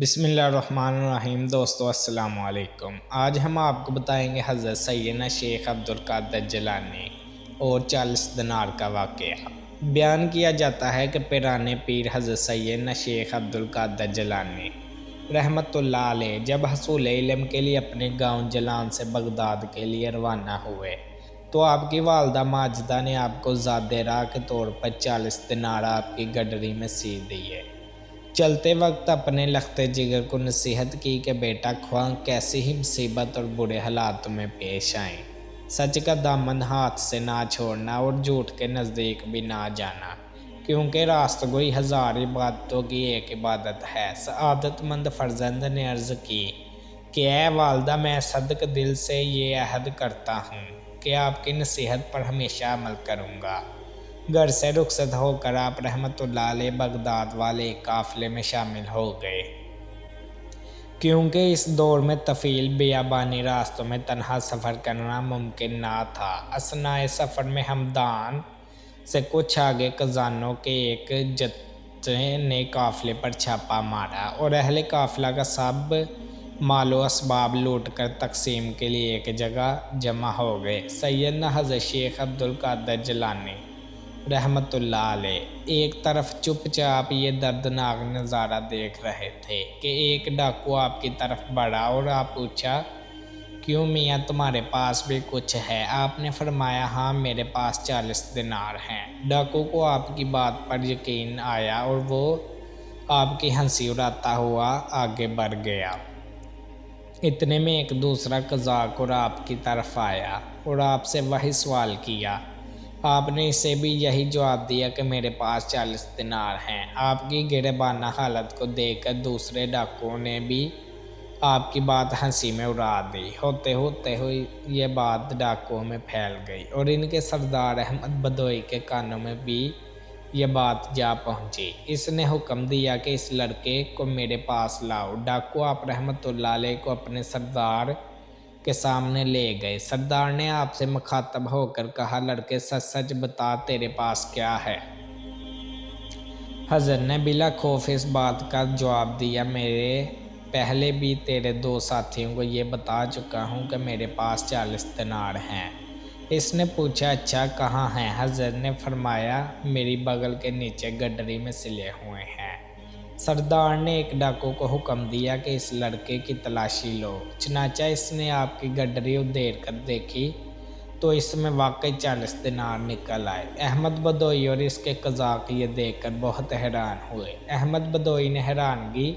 بسم اللہ الرحمن الرحیم۔ دوستو السلام علیکم۔ آج ہم آپ کو بتائیں گے حضرت سیدنا شیخ عبدالقادر جیلانی اور 40 دینار کا واقعہ۔ بیان کیا جاتا ہے کہ پیرانے پیر حضرت سیدنا شیخ عبدالقادر جیلانی رحمۃ اللہ علیہ جب حصول علم کے لیے اپنے گاؤں جلان سے بغداد کے لیے روانہ ہوئے تو آپ کی والدہ ماجدہ نے آپ کو زادِ راہ کے طور پر 40 دینار آپ کی گڈری میں سی دیے۔ چلتے وقت اپنے لختے جگر کو نصیحت کی کہ بیٹا خواہ کیسی ہی مصیبت اور برے حالات میں پیش آئیں، سچ کا دامن ہاتھ سے نہ چھوڑنا اور جھوٹ کے نزدیک بھی نہ جانا، کیونکہ راست گوئی ہزار عبادتوں کی ایک عبادت ہے۔ سعادت مند فرزند نے عرض کی کہ اے والدہ، میں صدق دل سے یہ عہد کرتا ہوں کہ آپ کی نصیحت پر ہمیشہ عمل کروں گا۔ گھر سے رخصت ہو کر آپ رحمۃ اللہ علیہ بغداد والے ایک قافلے میں شامل ہو گئے، کیونکہ اس دور میں طویل بیابانی راستوں میں تنہا سفر کرنا ممکن نہ تھا۔ اثناء سفر میں ہمدان سے کچھ آگے خزانوں کے ایک جتھے نے قافلے پر چھاپا مارا اور اہل قافلہ کا سب مال و اسباب لوٹ کر تقسیم کے لیے ایک جگہ جمع ہو گئے۔ سیدنا حضرت شیخ عبدالقادر جیلانی رحمۃ اللہ علیہ ایک طرف چپ چاپ یہ دردناک نظارہ دیکھ رہے تھے کہ ایک ڈاکو آپ کی طرف بڑھا اور آپ پوچھا، کیوں میاں تمہارے پاس بھی کچھ ہے؟ آپ نے فرمایا، ہاں میرے پاس 40 دینار ہیں۔ ڈاکو کو آپ کی بات پر یقین آیا اور وہ آپ کی ہنسی اڑاتا ہوا آگے بڑھ گیا۔ اتنے میں ایک دوسرا قزاق اور آپ کی طرف آیا اور آپ سے وہی سوال کیا۔ آپ نے اسے بھی یہی جواب دیا کہ میرے پاس 40 دینار ہیں۔ آپ کی گریبانہ حالت کو دیکھ کر دوسرے ڈاکوؤں نے بھی آپ کی بات ہنسی میں اڑا دی۔ ہوتے ہوئی یہ بات ڈاکوؤں میں پھیل گئی اور ان کے سردار احمد بدوئی کے کانوں میں بھی یہ بات جا پہنچی۔ اس نے حکم دیا کہ اس لڑکے کو میرے پاس لاؤ۔ ڈاکو آپ رحمۃ اللہ علیہ کو اپنے سردار کے سامنے لے گئے۔ سردار نے آپ سے مخاطب ہو کر کہا، لڑکے سچ سچ بتا، تیرے پاس کیا ہے؟ حضرت نے بلا خوف اس بات کا جواب دیا، میرے پہلے بھی تیرے 2 ساتھیوں کو یہ بتا چکا ہوں کہ میرے پاس 40 دینار ہیں۔ اس نے پوچھا، اچھا کہاں ہیں؟ حضرت نے فرمایا، میری بغل کے نیچے گڈری میں سلے ہوئے ہیں۔ سردار نے ایک ڈاکو کو حکم دیا کہ اس لڑکے کی تلاشی لو۔ چنانچہ اس نے آپ کی گڈری ادھیر کر دیکھی تو اس میں واقعی 40 دینار نکل آئے۔ احمد بدوئی اور اس کے قزاق یہ دیکھ کر بہت حیران ہوئے۔ احمد بدوئی نے حیرانگی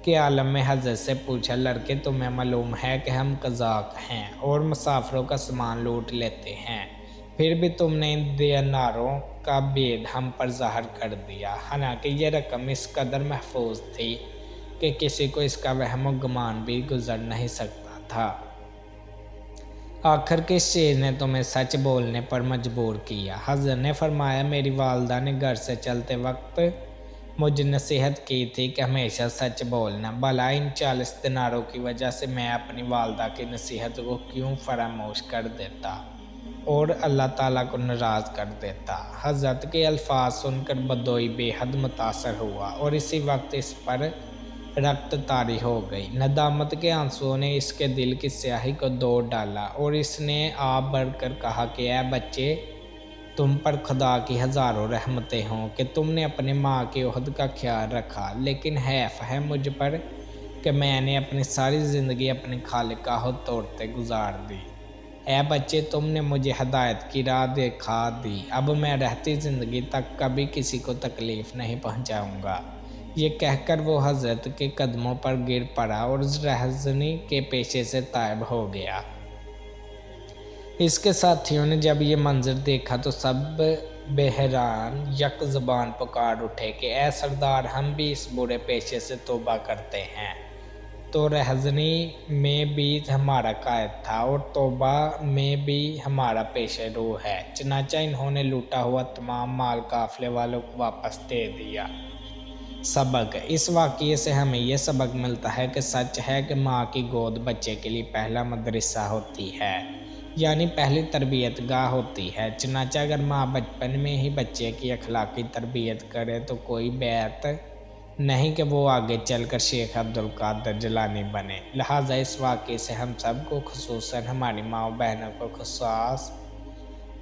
کے عالم میں حضرت سے پوچھا، لڑکے تمہیں معلوم ہے کہ ہم قزاق ہیں اور مسافروں کا سامان لوٹ لیتے ہیں، پھر بھی تم نے ان دیناروں کا بید ہم پر ظاہر کر دیا، حالانکہ یہ رقم اس قدر محفوظ تھی کہ کسی کو اس کا وہم و گمان بھی گزر نہیں سکتا تھا۔ آخر کس چیز نے تمہیں سچ بولنے پر مجبور کیا؟ حضرت نے فرمایا، میری والدہ نے گھر سے چلتے وقت مجھے نصیحت کی تھی کہ ہمیشہ سچ بولنا، بھلا ان 40 دیناروں کی وجہ سے میں اپنی والدہ کی نصیحت کو کیوں فراموش کر دیتا اور اللہ تعالیٰ کو ناراض کر دیتا۔ حضرت کے الفاظ سن کر بدوئی بے حد متاثر ہوا اور اسی وقت اس پر رخت طاری ہو گئی۔ ندامت کے آنسوؤں نے اس کے دل کی سیاہی کو دھو ڈالا اور اس نے آپ بڑھ کر کہا کہ اے بچے، تم پر خدا کی ہزاروں رحمتیں ہوں کہ تم نے اپنی ماں کی عہد کا خیال رکھا، لیکن حیف ہے مجھ پر کہ میں نے اپنی ساری زندگی اپنی خالق کا عہد توڑتے گزار دی۔ اے بچے، تم نے مجھے ہدایت کی راہ دکھا دی، اب میں رہتی زندگی تک کبھی کسی کو تکلیف نہیں پہنچاؤں گا۔ یہ کہہ کر وہ حضرت کے قدموں پر گر پڑا اور رہزنی کے پیشے سے غائب ہو گیا۔ اس کے ساتھیوں نے جب یہ منظر دیکھا تو سب بے حیران یک زبان پکار اٹھے کہ اے سردار، ہم بھی اس برے پیشے سے توبہ کرتے ہیں۔ تو رہزنی میں بھی ہمارا قائد تھا اور توبہ میں بھی ہمارا پیش رو ہے۔ چنانچہ انہوں نے لوٹا ہوا تمام مال قافلے والوں کو واپس دے دیا۔ سبق: اس واقعے سے ہمیں یہ سبق ملتا ہے کہ سچ ہے کہ ماں کی گود بچے کے لیے پہلا مدرسہ ہوتی ہے، یعنی پہلی تربیت گاہ ہوتی ہے۔ چنانچہ اگر ماں بچپن میں ہی بچے کی اخلاقی تربیت کرے تو کوئی بیت نہیں کہ وہ آگے چل کر شیخ عبدالقادر جیلانی بنے۔ لہٰذا اس واقعے سے ہم سب کو خصوصاً ہماری ماں و بہنوں کو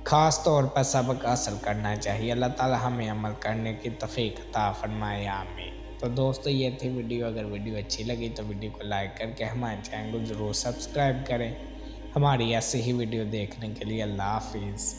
خاص طور پر سبق حاصل کرنا چاہیے۔ اللہ تعالی ہمیں عمل کرنے کی توفیق عطا فرمائے، آمین۔ تو دوستو یہ تھی ویڈیو۔ اگر ویڈیو اچھی لگی تو ویڈیو کو لائک کر کے ہمارے چینل کو ضرور سبسکرائب کریں۔ ہماری ایسی ہی ویڈیو دیکھنے کے لیے اللہ حافظ۔